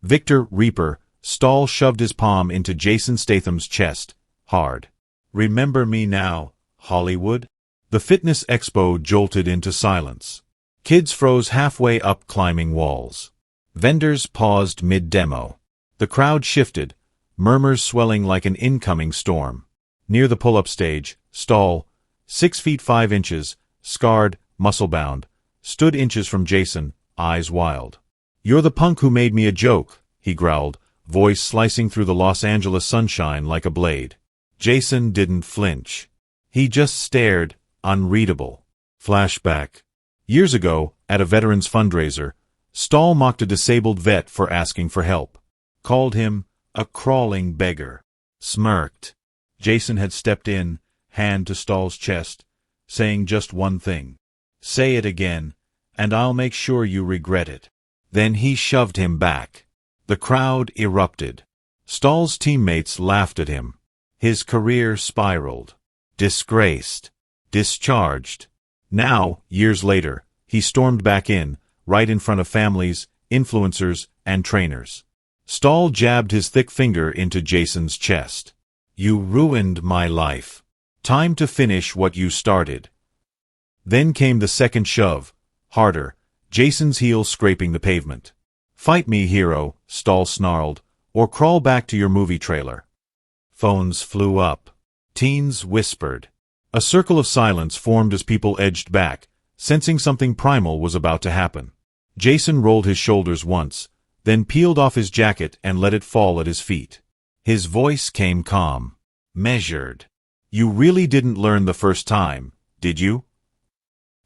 Viktor, Reaper, Stahl shoved his palm into Jason Statham's chest, hard. Remember me now, Hollywood? The fitness expo jolted into silence. Kids froze halfway up climbing walls. Vendors paused mid-demo. The crowd shifted, murmurs swelling like an incoming storm. Near the pull-up stage, Stahl, 6 feet 5 inches, scarred, muscle-bound, stood inches from Jason, eyes wild. "You're the punk who made me a joke," he growled, voice slicing through the Los Angeles sunshine like a blade. Jason didn't flinch. He just stared, unreadable. Flashback. Years ago, at a veterans fundraiser, Stahl mocked a disabled vet for asking for help. Called him a crawling beggar. Smirked. Jason had stepped in, hand to Stahl's chest, saying just one thing. "Say it again, and I'll make sure you regret it." Then he shoved him back. The crowd erupted. Stahl's teammates laughed at him. His career spiraled. Disgraced. Discharged. Now, years later, he stormed back in, right in front of families, influencers, and trainers. Stahl jabbed his thick finger into Jason's chest. "You ruined my life. Time to finish what you started." Then came the second shove, harder, Jason's heel scraping the pavement. "Fight me, hero," Stahl snarled, "or crawl back to your movie trailer." Phones flew up. Teens whispered. A circle of silence formed as people edged back, sensing something primal was about to happen. Jason rolled his shoulders once, then peeled off his jacket and let it fall at his feet. His voice came calm, measured. "You really didn't learn the first time, did you?"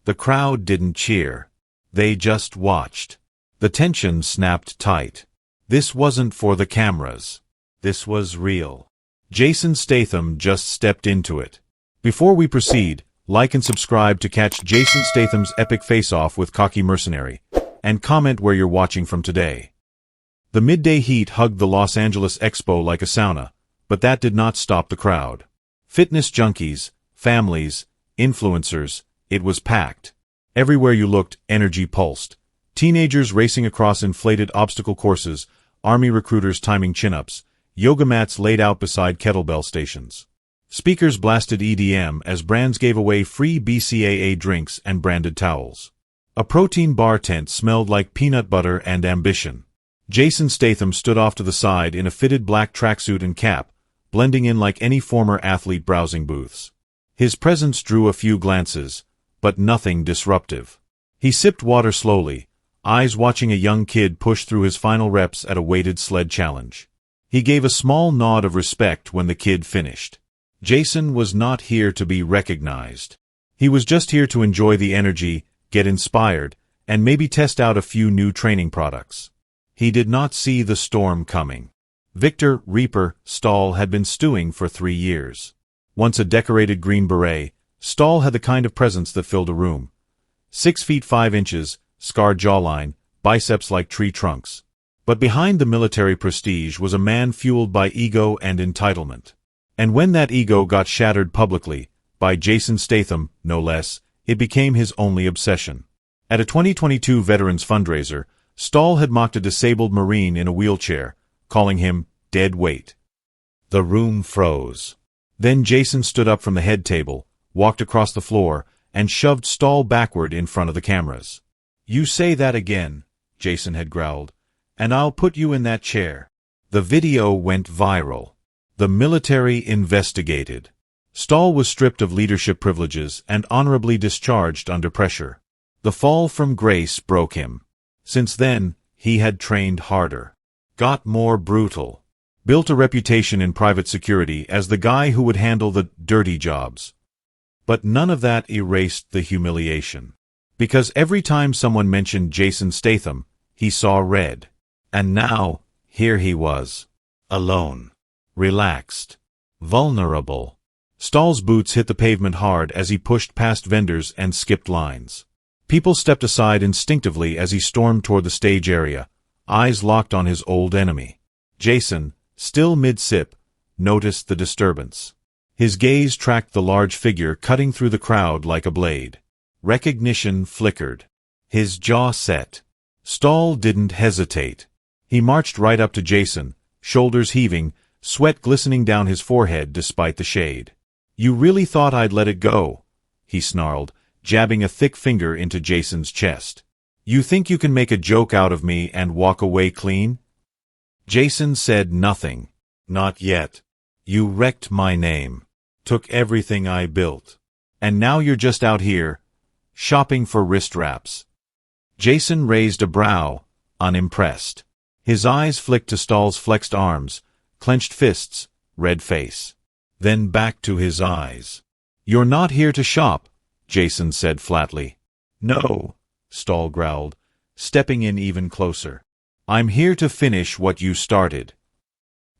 The crowd didn't cheer. They just watched. The tension snapped tight. This wasn't for the cameras. This was real. Jason Statham just stepped into it. Before we proceed, like and subscribe to catch Jason Statham's epic face-off with cocky Mercenary, and comment where you're watching from today. The midday heat hugged the Los Angeles Expo like a sauna, but that did not stop the crowd. Fitness junkies, families, influencers, it was packed. Everywhere you looked, energy pulsed. Teenagers racing across inflated obstacle courses, army recruiters timing chin-ups, yoga mats laid out beside kettlebell stations. Speakers blasted EDM as brands gave away free BCAA drinks and branded towels. A protein bar tent smelled like peanut butter and ambition. Jason Statham stood off to the side in a fitted black tracksuit and cap, blending in like any former athlete browsing booths. His presence drew a few glances, but nothing disruptive. He sipped water slowly, eyes watching a young kid push through his final reps at a weighted sled challenge. He gave a small nod of respect when the kid finished. Jason was not here to be recognized. He was just here to enjoy the energy, get inspired, and maybe test out a few new training products. He did not see the storm coming. Viktor, Reaper, Stahl had been stewing for 3 years. Once a decorated Green Beret, Stahl had the kind of presence that filled a room. 6 feet 5 inches, scarred jawline, biceps like tree trunks. But behind the military prestige was a man fueled by ego and entitlement. And when that ego got shattered publicly, by Jason Statham, no less, it became his only obsession. At a 2022 veterans fundraiser, Stahl had mocked a disabled Marine in a wheelchair, calling him dead weight. The room froze. Then Jason stood up from the head table, walked across the floor, and shoved Stahl backward in front of the cameras. "You say that again," Jason had growled, "and I'll put you in that chair." The video went viral. The military investigated. Stahl was stripped of leadership privileges and honorably discharged under pressure. The fall from grace broke him. Since then, he had trained harder, got more brutal, built a reputation in private security as the guy who would handle the dirty jobs. But none of that erased the humiliation. Because every time someone mentioned Jason Statham, he saw red. And now, here he was. Alone. Relaxed. Vulnerable. Stahl's boots hit the pavement hard as he pushed past vendors and skipped lines. People stepped aside instinctively as he stormed toward the stage area, eyes locked on his old enemy. Jason, still mid-sip, noticed the disturbance. His gaze tracked the large figure cutting through the crowd like a blade. Recognition flickered. His jaw set. Stahl didn't hesitate. He marched right up to Jason, shoulders heaving, sweat glistening down his forehead despite the shade. "You really thought I'd let it go?" he snarled, jabbing a thick finger into Jason's chest. "You think you can make a joke out of me and walk away clean?" Jason said nothing. "Not yet. You wrecked my name, took everything I built, and now you're just out here, shopping for wrist wraps." Jason raised a brow, unimpressed. His eyes flicked to Stahl's flexed arms, clenched fists, red face. Then back to his eyes. "You're not here to shop," Jason said flatly. "No," Stahl growled, stepping in even closer. "I'm here to finish what you started."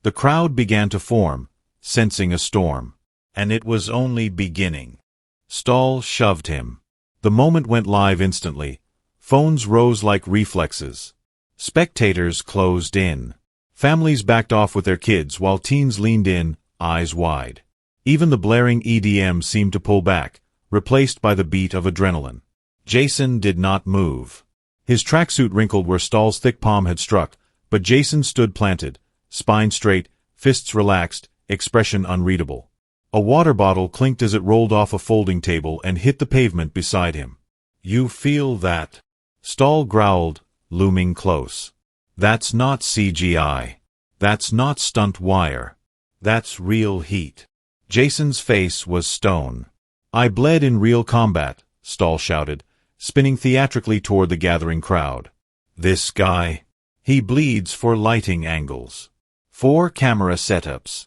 The crowd began to form, sensing a storm. And it was only beginning. Stahl shoved him. The moment went live instantly. Phones rose like reflexes. Spectators closed in. Families backed off with their kids while teens leaned in, eyes wide. Even the blaring EDM seemed to pull back, replaced by the beat of adrenaline. Jason did not move. His tracksuit wrinkled where Stahl's thick palm had struck, but Jason stood planted, spine straight, fists relaxed, expression unreadable. A water bottle clinked as it rolled off a folding table and hit the pavement beside him. "You feel that?" Stahl growled, looming close. "That's not CGI. That's not stunt wire. That's real heat." Jason's face was stone. "I bled in real combat," Stahl shouted, spinning theatrically toward the gathering crowd. "This guy, he bleeds for lighting angles. 4 camera setups."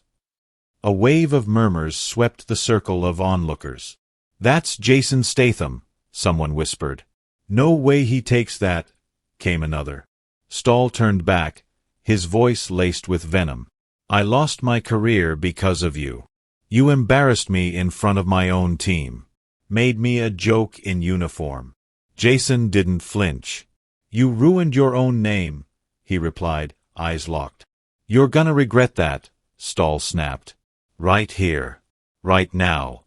A wave of murmurs swept the circle of onlookers. "That's Jason Statham," someone whispered. "No way he takes that," came another. Stahl turned back, his voice laced with venom. "I lost my career because of you. You embarrassed me in front of my own team. Made me a joke in uniform." Jason didn't flinch. "You ruined your own name," he replied, eyes locked. "You're gonna regret that," Stahl snapped. "Right here. Right now."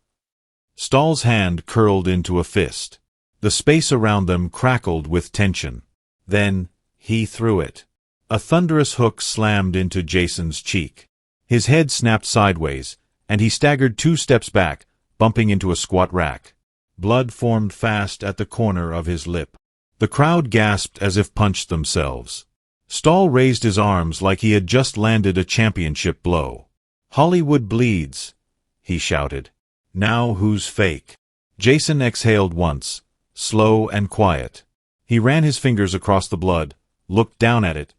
Stahl's hand curled into a fist. The space around them crackled with tension. Then, he threw it. A thunderous hook slammed into Jason's cheek. His head snapped sideways, and he staggered 2 steps back, bumping into a squat rack. Blood formed fast at the corner of his lip. The crowd gasped as if punched themselves. Stahl raised his arms like he had just landed a championship blow. "Hollywood bleeds," he shouted. "Now who's fake?" Jason exhaled once, slow and quiet. He ran his fingers across the blood, looked down at it,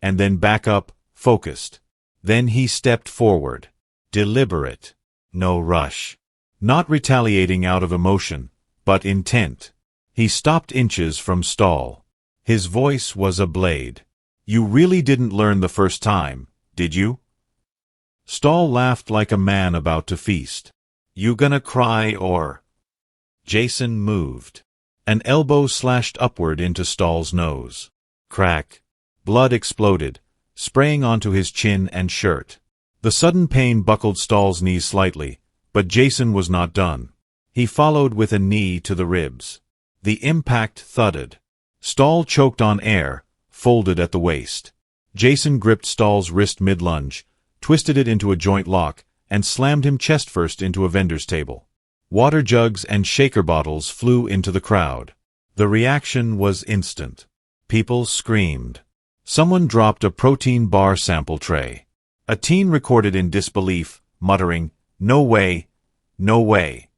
and then back up, focused. Then he stepped forward. Deliberate. No rush. Not retaliating out of emotion, but intent. He stopped inches from Stahl. His voice was a blade. "You really didn't learn the first time, did you?" Stahl laughed like a man about to feast. "You gonna cry or—" Jason moved. An elbow slashed upward into Stahl's nose. Crack. Blood exploded, spraying onto his chin and shirt. The sudden pain buckled Stahl's knees slightly, but Jason was not done. He followed with a knee to the ribs. The impact thudded. Stahl choked on air, folded at the waist. Jason gripped Stahl's wrist mid-lunge, twisted it into a joint lock, and slammed him chest-first into a vendor's table. Water jugs and shaker bottles flew into the crowd. The reaction was instant. People screamed. Someone dropped a protein bar sample tray. A teen recorded in disbelief, muttering, "No way, no way."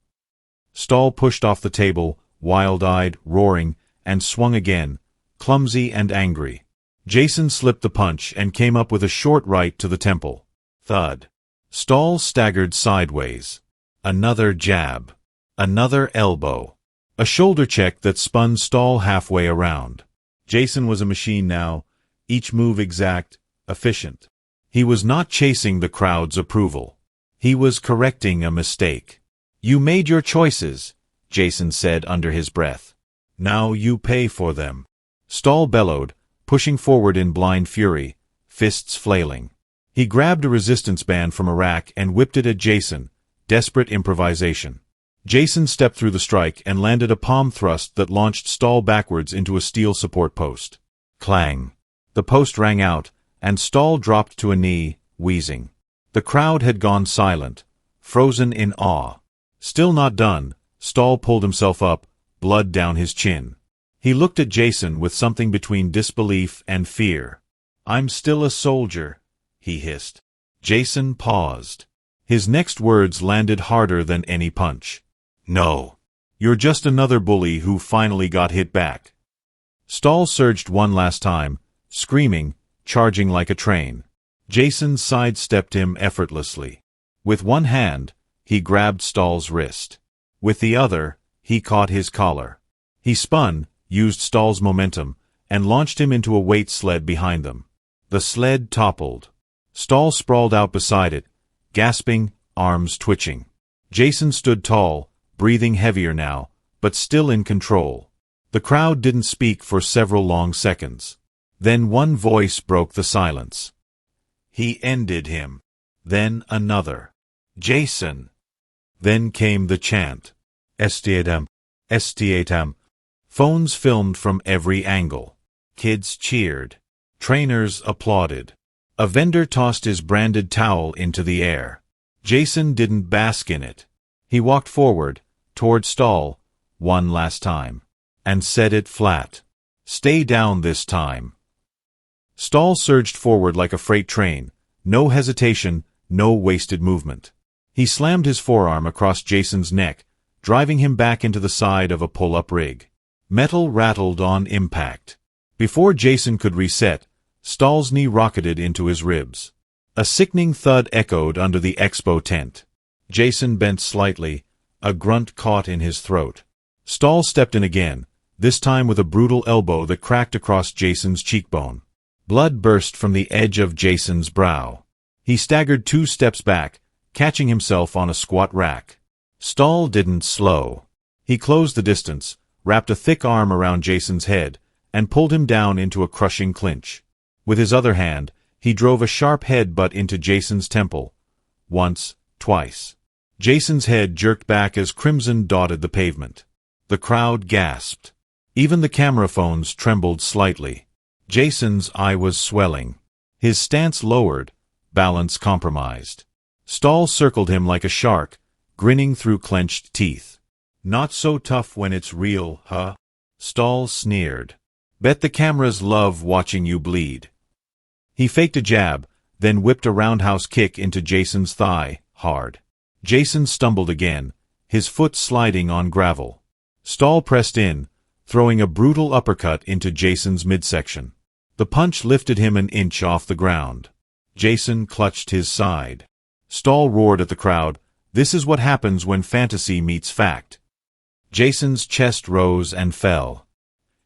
Stahl pushed off the table, wild-eyed, roaring, and swung again, clumsy and angry. Jason slipped the punch and came up with a short right to the temple. Thud. Stahl staggered sideways. Another jab. Another elbow. A shoulder check that spun Stahl halfway around. Jason was a machine now, each move exact, efficient. He was not chasing the crowd's approval. He was correcting a mistake. "You made your choices," Jason said under his breath. "Now you pay for them." Stahl bellowed, pushing forward in blind fury, fists flailing. He grabbed a resistance band from a rack and whipped it at Jason, desperate improvisation. Jason stepped through the strike and landed a palm thrust that launched Stahl backwards into a steel support post. Clang. The post rang out, and Stahl dropped to a knee, wheezing. The crowd had gone silent, frozen in awe. Still not done, Stahl pulled himself up, blood down his chin. He looked at Jason with something between disbelief and fear. "I'm still a soldier," he hissed. Jason paused. His next words landed harder than any punch. "No. You're just another bully who finally got hit back." Stahl surged one last time, screaming, charging like a train. Jason sidestepped him effortlessly. With one hand, he grabbed Stahl's wrist. With the other, he caught his collar. He spun, used Stahl's momentum, and launched him into a weight sled behind them. The sled toppled. Stahl sprawled out beside it, gasping, arms twitching. Jason stood tall, breathing heavier now, but still in control. The crowd didn't speak for several long seconds. Then one voice broke the silence. "He ended him." Then another. "Jason." Then came the chant. Statham. Statham. Phones filmed from every angle. Kids cheered. Trainers applauded. A vendor tossed his branded towel into the air. Jason didn't bask in it. He walked forward, toward Stahl, one last time, and said it flat. "Stay down this time." Stahl surged forward like a freight train, no hesitation, no wasted movement. He slammed his forearm across Jason's neck, driving him back into the side of a pull-up rig. Metal rattled on impact. Before Jason could reset, Stahl's knee rocketed into his ribs. A sickening thud echoed under the expo tent. Jason bent slightly, a grunt caught in his throat. Stahl stepped in again, this time with a brutal elbow that cracked across Jason's cheekbone. Blood burst from the edge of Jason's brow. He staggered 2 steps back, catching himself on a squat rack. Stahl didn't slow. He closed the distance, wrapped a thick arm around Jason's head, and pulled him down into a crushing clinch. With his other hand, he drove a sharp headbutt into Jason's temple. Once, twice. Jason's head jerked back as crimson dotted the pavement. The crowd gasped. Even the camera phones trembled slightly. Jason's eye was swelling. His stance lowered, balance compromised. Stahl circled him like a shark, grinning through clenched teeth. "Not so tough when it's real, huh?" Stahl sneered. "Bet the cameras love watching you bleed." He faked a jab, then whipped a roundhouse kick into Jason's thigh, hard. Jason stumbled again, his foot sliding on gravel. Stahl pressed in, throwing a brutal uppercut into Jason's midsection. The punch lifted him an inch off the ground. Jason clutched his side. Stahl roared at the crowd, "This is what happens when fantasy meets fact." Jason's chest rose and fell.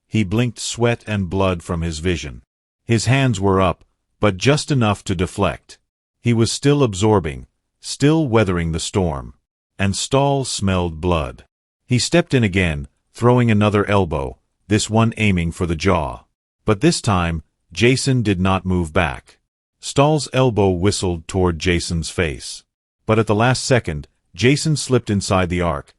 He blinked sweat and blood from his vision. His hands were up, but just enough to deflect. He was still absorbing, still weathering the storm. And Stahl smelled blood. He stepped in again, throwing another elbow, this one aiming for the jaw. But this time, Jason did not move back. Stahl's elbow whistled toward Jason's face. But at the last second, Jason slipped inside the arc.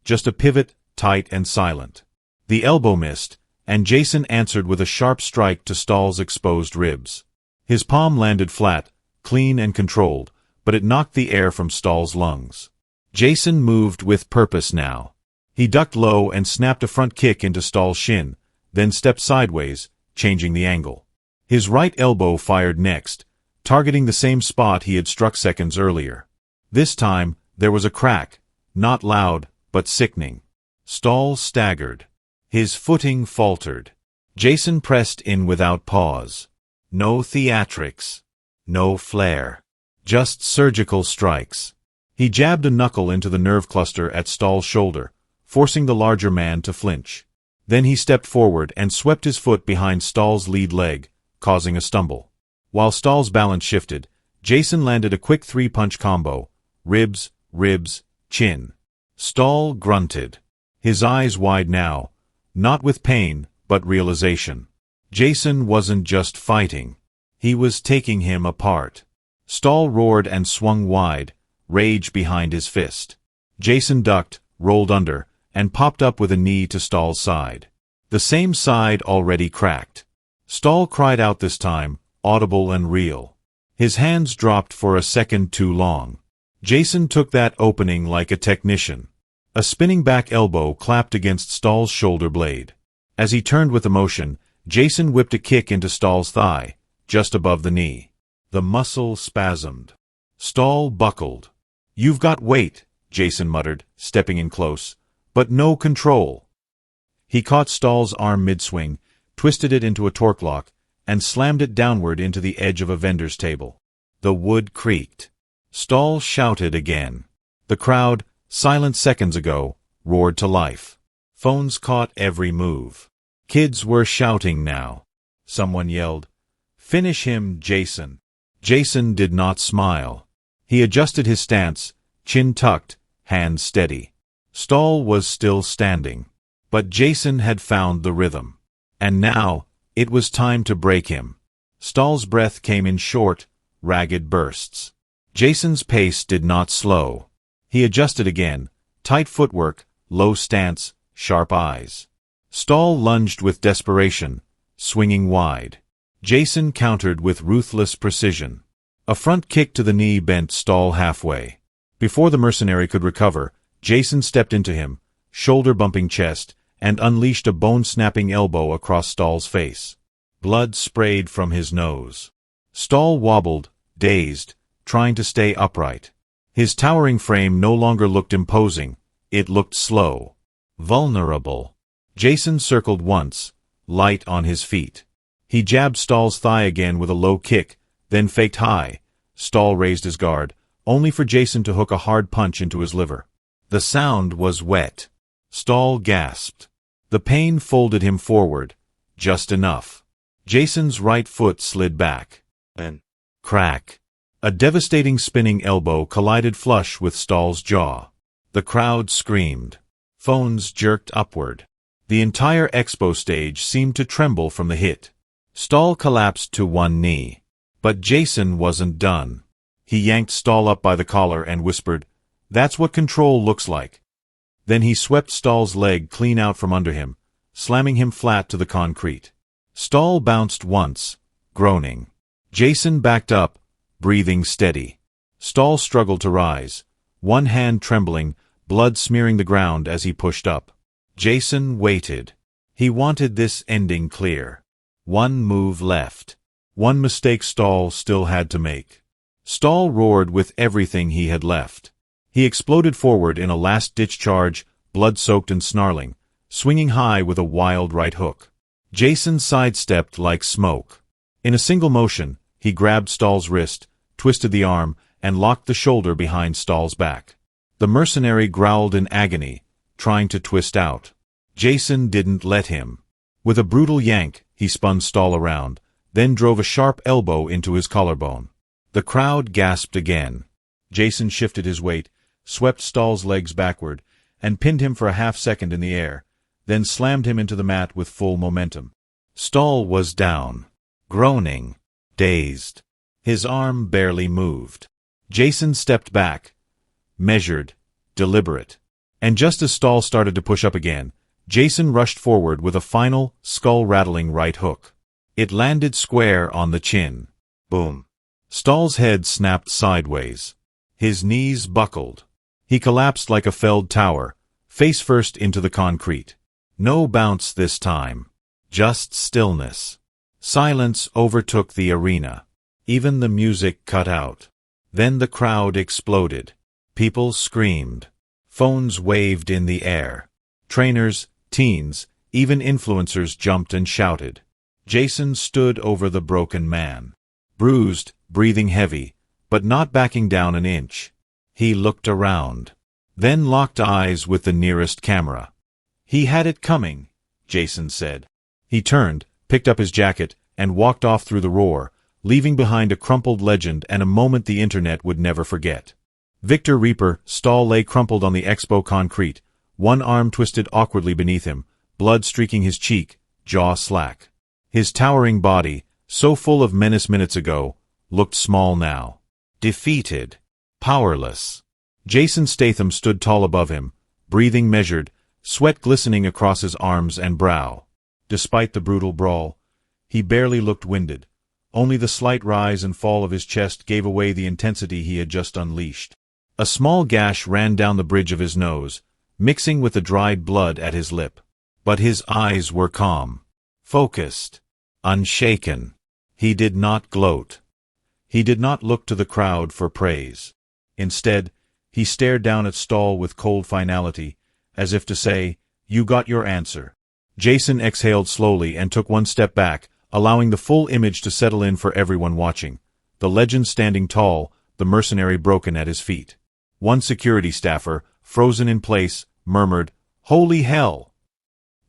Just a pivot, tight and silent. The elbow missed, and Jason answered with a sharp strike to Stahl's exposed ribs. His palm landed flat, clean and controlled, but it knocked the air from Stahl's lungs. Jason moved with purpose now. He ducked low and snapped a front kick into Stahl's shin, then stepped sideways, changing the angle. His right elbow fired next, targeting the same spot he had struck seconds earlier. This time, there was a crack, not loud, but sickening. Stahl staggered. His footing faltered. Jason pressed in without pause. No theatrics. No flair. Just surgical strikes. He jabbed a knuckle into the nerve cluster at Stahl's shoulder, forcing the larger man to flinch. Then he stepped forward and swept his foot behind Stahl's lead leg, causing a stumble. While Stahl's balance shifted, Jason landed a quick 3-punch combo. Ribs, ribs, chin. Stahl grunted. His eyes wide now, not with pain, but realization. Jason wasn't just fighting. He was taking him apart. Stahl roared and swung wide, rage behind his fist. Jason ducked, rolled under, and popped up with a knee to Stahl's side. The same side already cracked. Stahl cried out this time, audible and real. His hands dropped for a second too long. Jason took that opening like a technician. A spinning back elbow clapped against Stahl's shoulder blade. As he turned with emotion, Jason whipped a kick into Stahl's thigh, just above the knee. The muscle spasmed. Stahl buckled. "You've got weight," Jason muttered, stepping in close, "but no control." He caught Stahl's arm mid-swing, twisted it into a torque lock, and slammed it downward into the edge of a vendor's table. The wood creaked. Stahl shouted again. The crowd, silent seconds ago, roared to life. Phones caught every move. Kids were shouting now. Someone yelled, "Finish him, Jason." Jason did not smile. He adjusted his stance, chin tucked, hands steady. Stahl was still standing. But Jason had found the rhythm. And now, it was time to break him. Stahl's breath came in short, ragged bursts. Jason's pace did not slow. He adjusted again, tight footwork, low stance, sharp eyes. Stahl lunged with desperation, swinging wide. Jason countered with ruthless precision. A front kick to the knee bent Stahl halfway. Before the mercenary could recover, Jason stepped into him, shoulder-bumping chest, and unleashed a bone-snapping elbow across Stahl's face. Blood sprayed from his nose. Stahl wobbled, dazed, trying to stay upright. His towering frame no longer looked imposing. It looked slow. Vulnerable. Jason circled once, light on his feet. He jabbed Stahl's thigh again with a low kick, then faked high. Stahl raised his guard, only for Jason to hook a hard punch into his liver. The sound was wet. Stahl gasped. The pain folded him forward, just enough. Jason's right foot slid back. Then, crack. A devastating spinning elbow collided flush with Stahl's jaw. The crowd screamed. Phones jerked upward. The entire expo stage seemed to tremble from the hit. Stahl collapsed to one knee. But Jason wasn't done. He yanked Stahl up by the collar and whispered, "That's what control looks like." Then he swept Stahl's leg clean out from under him, slamming him flat to the concrete. Stahl bounced once, groaning. Jason backed up, breathing steady. Stahl struggled to rise, one hand trembling, blood smearing the ground as he pushed up. Jason waited. He wanted this ending clear. One move left. One mistake Stahl still had to make. Stahl roared with everything he had left. He exploded forward in a last-ditch charge, blood-soaked and snarling, swinging high with a wild right hook. Jason sidestepped like smoke. In a single motion, he grabbed Stahl's wrist, twisted the arm, and locked the shoulder behind Stahl's back. The mercenary growled in agony, trying to twist out. Jason didn't let him. With a brutal yank, he spun Stahl around, then drove a sharp elbow into his collarbone. The crowd gasped again. Jason shifted his weight, swept Stahl's legs backward, and pinned him for a half-second in the air, then slammed him into the mat with full momentum. Stahl was down, groaning, dazed. His arm barely moved. Jason stepped back, measured, deliberate. And just as Stahl started to push up again, Jason rushed forward with a final, skull-rattling right hook. It landed square on the chin. Boom. Stahl's head snapped sideways. His knees buckled. He collapsed like a felled tower, face first into the concrete. No bounce this time. Just stillness. Silence overtook the arena. Even the music cut out. Then the crowd exploded. People screamed. Phones waved in the air. Trainers, teens, even influencers jumped and shouted. Jason stood over the broken man. Bruised, breathing heavy, but not backing down an inch. He looked around. Then locked eyes with the nearest camera. "He had it coming," Jason said. He turned, picked up his jacket, and walked off through the roar, leaving behind a crumpled legend and a moment the internet would never forget. Viktor Reaper, Stahl lay crumpled on the expo concrete, one arm twisted awkwardly beneath him, blood streaking his cheek, jaw slack. His towering body, so full of menace minutes ago, looked small now. Defeated. Powerless. Jason Statham stood tall above him, breathing measured, sweat glistening across his arms and brow. Despite the brutal brawl, He barely looked winded. Only the slight rise and fall of his chest gave away the intensity he had just unleashed. A small gash ran down the bridge of his nose, mixing with the dried blood at his lip. But his eyes were calm, focused, unshaken. He did not gloat. He did not look to the crowd for praise. Instead, he stared down at Stahl with cold finality, as if to say, "You got your answer." Jason exhaled slowly and took one step back, allowing the full image to settle in for everyone watching. The legend standing tall, the mercenary broken at his feet. One security staffer, frozen in place, murmured, "Holy hell!"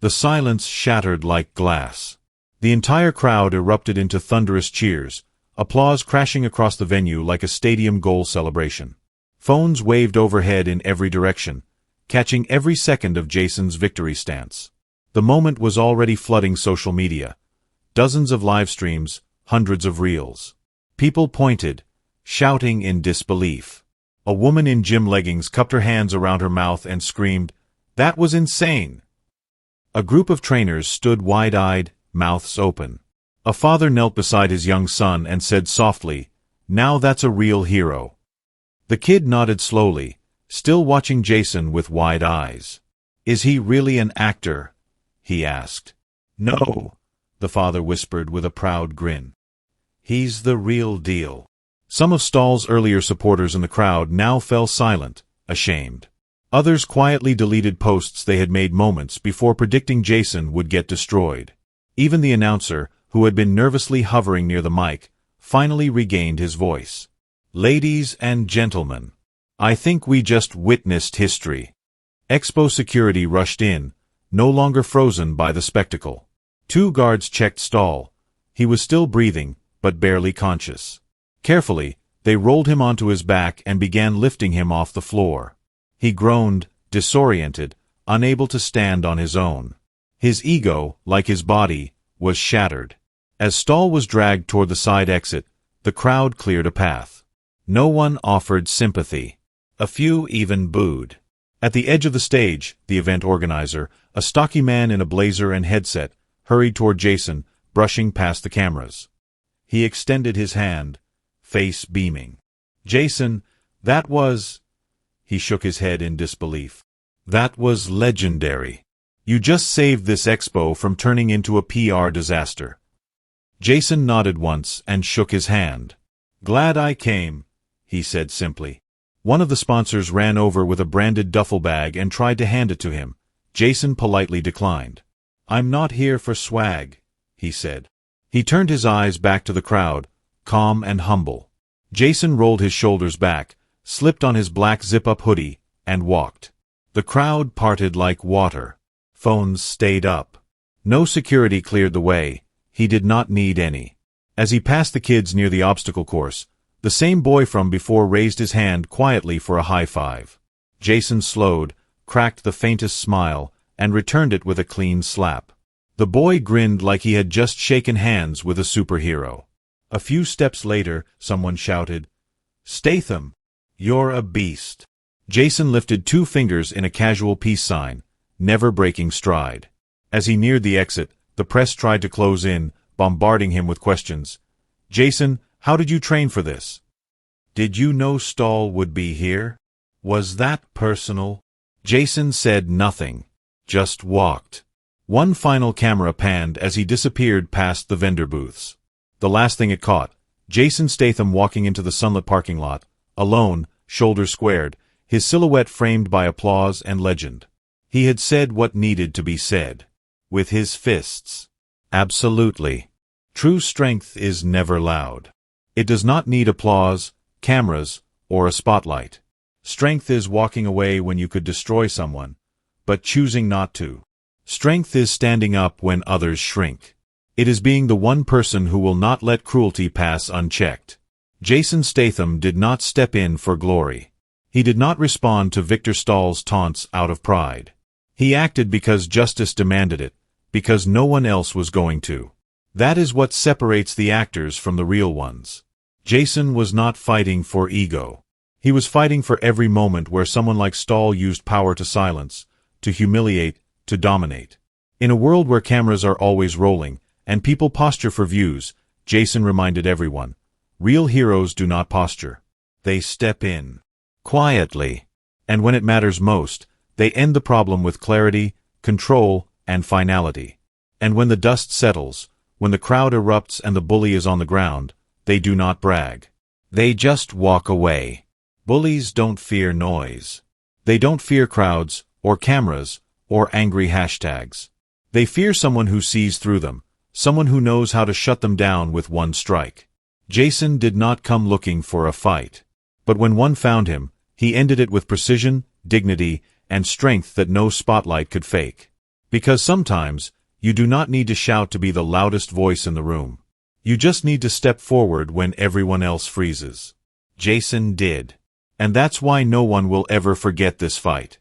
The silence shattered like glass. The entire crowd erupted into thunderous cheers, applause crashing across the venue like a stadium goal celebration. Phones waved overhead in every direction, catching every second of Jason's victory stance. The moment was already flooding social media. Dozens of live streams, hundreds of reels. People pointed, shouting in disbelief. A woman in gym leggings cupped her hands around her mouth and screamed, "That was insane!" A group of trainers stood wide-eyed, mouths open. A father knelt beside his young son and said softly, "Now that's a real hero." The kid nodded slowly, still watching Jason with wide eyes. "Is he really an actor?" he asked. "No," the father whispered with a proud grin. "He's the real deal." Some of Stahl's earlier supporters in the crowd now fell silent, ashamed. Others quietly deleted posts they had made moments before predicting Jason would get destroyed. Even the announcer, who had been nervously hovering near the mic, finally regained his voice. "Ladies and gentlemen, I think we just witnessed history." Expo security rushed in, no longer frozen by the spectacle. 2 guards checked Stahl. He was still breathing, but barely conscious. Carefully, they rolled him onto his back and began lifting him off the floor. He groaned, disoriented, unable to stand on his own. His ego, like his body, was shattered. As Stahl was dragged toward the side exit, the crowd cleared a path. No one offered sympathy. A few even booed. At the edge of the stage, the event organizer, a stocky man in a blazer and headset, hurried toward Jason, brushing past the cameras. He extended his hand, face beaming. "Jason, that was—" He shook his head in disbelief. "That was legendary. You just saved this expo from turning into a PR disaster." Jason nodded once and shook his hand. "Glad I came," he said simply. One of the sponsors ran over with a branded duffel bag and tried to hand it to him. Jason politely declined. "I'm not here for swag," he said. He turned his eyes back to the crowd, calm and humble. Jason rolled his shoulders back, slipped on his black zip-up hoodie, and walked. The crowd parted like water. Phones stayed up. No security cleared the way. He did not need any. As he passed the kids near the obstacle course, the same boy from before raised his hand quietly for a high five. Jason slowed, cracked the faintest smile, and returned it with a clean slap. The boy grinned like he had just shaken hands with a superhero. A few steps later, someone shouted, "Statham, you're a beast." Jason lifted 2 fingers in a casual peace sign, never breaking stride. As he neared the exit, the press tried to close in, bombarding him with questions. "Jason, how did you train for this? Did you know Stahl would be here? Was that personal?" Jason said nothing, just walked. One final camera panned as he disappeared past the vendor booths. The last thing it caught, Jason Statham walking into the sunlit parking lot, alone, shoulders squared, his silhouette framed by applause and legend. He had said what needed to be said. With his fists. Absolutely. True strength is never loud. It does not need applause, cameras, or a spotlight. Strength is walking away when you could destroy someone, but choosing not to. Strength is standing up when others shrink. It is being the one person who will not let cruelty pass unchecked. Jason Statham did not step in for glory. He did not respond to Viktor Stahl's taunts out of pride. He acted because justice demanded it, because no one else was going to. That is what separates the actors from the real ones. Jason was not fighting for ego. He was fighting for every moment where someone like Stahl used power to silence, to humiliate, to dominate. In a world where cameras are always rolling, And people posture for views, Jason reminded everyone. Real heroes do not posture. They step in. Quietly. And when it matters most, they end the problem with clarity, control, and finality. And when the dust settles, when the crowd erupts and the bully is on the ground, they do not brag. They just walk away. Bullies don't fear noise. They don't fear crowds, or cameras, or angry hashtags. They fear someone who sees through them, someone who knows how to shut them down with one strike. Jason did not come looking for a fight. But when one found him, he ended it with precision, dignity, and strength that no spotlight could fake. Because sometimes, you do not need to shout to be the loudest voice in the room. You just need to step forward when everyone else freezes. Jason did. And that's why no one will ever forget this fight.